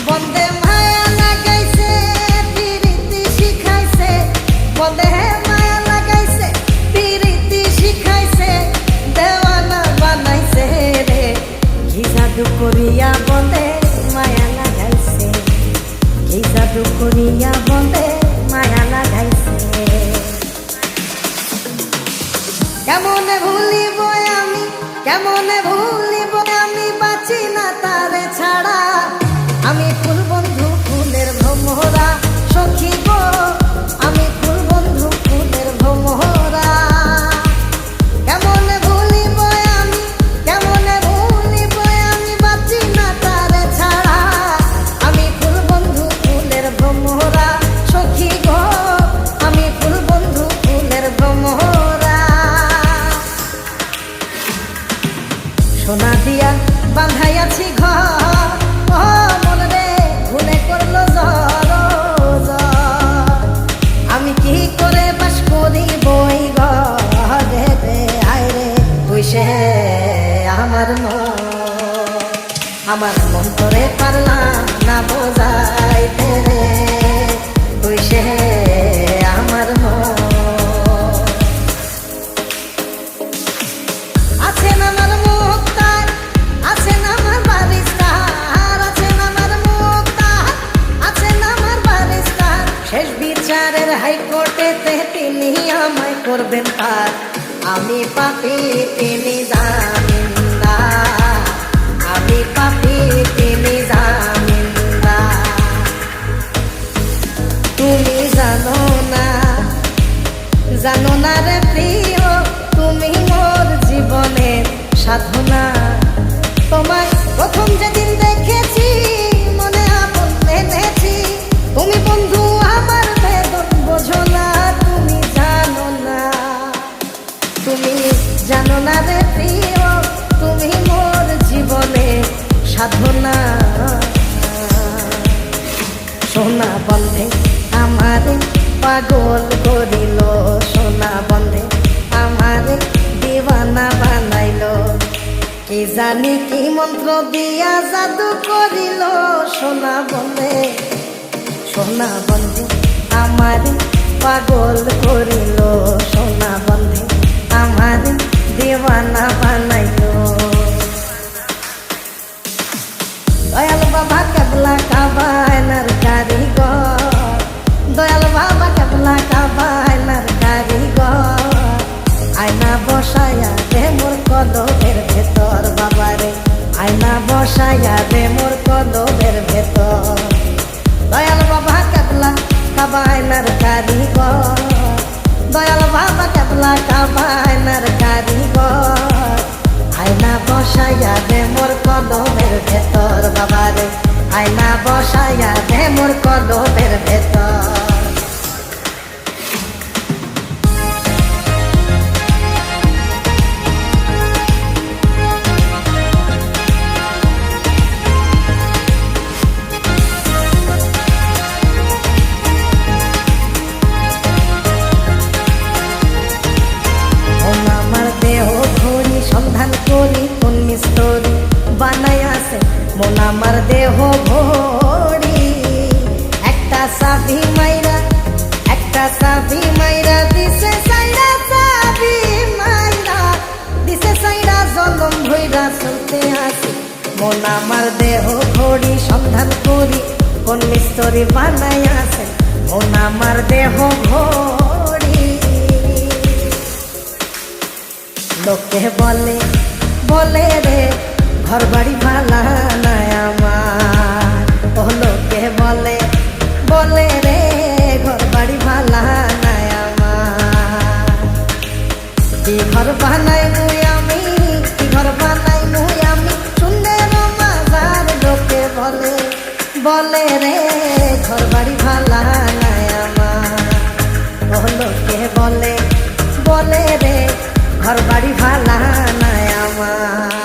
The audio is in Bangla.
বন্দে মায়া লাগাইছে প্রীতি শিখাইছে, বন্দে মায়া লাগাইছে প্রীতি শিখাইছে, দেওয়ানা বানাইছে রে। কি জাদু করিয়া বন্দে মায়া লাগাইছে, কি জাদু করিয়া বন্দে মায়া লাগাইছে। কেমনে ভুলিব আমি, কেমনে ভুলিব আমি, বাঁচি না তারে ছাড়া। আমি ফুল বন্ধু ফুলের ভ্রমরা, সখী গো আমি ফুল বন্ধু ফুলের ভ্রমরা। কেমনে ভুলিব আমি, কেমনে ভুলিব আমি, বাঁচি না তারে ছাড়া। আমি ফুল বন্ধু ফুলের ভ্রমরা, সখী গো আমি ফুল বন্ধু ফুলের ভ্রমরা। সোনা দিয়া বাঁধাইয়াছি ঘর, ও মন রে ভুলে করলো জর জর। আমি কি করে বাস করিব এই ঘরে রে, আয় রে তুই সে আমার মন করে পারলাম না বোঝাইতে রে, তুই সে আমার মন। আছেন আমার মুক্তার, আছেন আমার বারিস্তার, আছেন আমার মুক্তার, আছেন আমার বারিস্তার। শেষ বিচারের হাইকোর্টেতে তিনি আমায় করবেন পার। আমি পাপী তিনি জামিনদার, আমি পাপী তিনি জামিনদার। তুমি জানো না, জানো না রে প্রিয়, তুমি মোর জীবনের সাধনা। তোমায় প্রথম যেদিন দেখেছি মনে আপন এনেছি, তুমি বন্ধু আমার বেদন বোঝো না, তুমি জানো না, তুমি জানো না রে প্রিয়, তুমি মোর জীবনের সাধনা। সোনা বন্ধে আমারে পাগল করিল, সোনা বন্ধে আমারে দিওয়ানা বানাইল। কি জানি কি মন্ত্র দিয়া জাদু করিল, সোনা বন্ধে, সোনা বন্ধে আমারে পাগল করিল, সোনা বন্ধে আমারে দিওয়ানা বানাইল। দয়াল বাবা কেবলা কাবায়নার কারিগর, দয়াল বাবা কেবলা কাবায়নার কারিগর। আয়না বসায়া দে মোর কদমের ভেতর, বাবারে আয়না বসায়া দে মোর কদমের ভেতর। দয়াল বাবা কেবলা কাবায়নার কারিগর, দয়াল বাবা কেবলা কাবায়নার কারিগর। আয়না বসায়া দে মোর কদমের ভেতর, বাবারে আয়না বসায়া দে মোর কদমের ভেতর। সন্ধান করি কোন মিস্তরি বানাই আছে মন আমার দেহ ভরি। একটা চাবি মাইরা, একটা চাবি মাইরা দিছে সাইরা, চাবি মাইরা দিছে সাইরা, জলম ভইরা চলতে আসি মন আমার দেহ ভরি। সন্ধান করি কোন মিস্তরি বানাই আছে মন আমার দেহ ভরি। লোকে বলে বলে রে ঘর বাড়ি ভালা নাই আমার, ও লোকে বলে বলে রে ঘর বাড়ি ভালা নাই আমার। কি ঘর বানাই নুই আমি, কি ঘর বানাই নুই আমি, সুন্দর মাজার। লোকে বলে বলে রে ঘর বাড়ি ভালা নাই আমার, ও লোকে বলে বলে রে ঘর বাড়ি ভালা নাই আমার।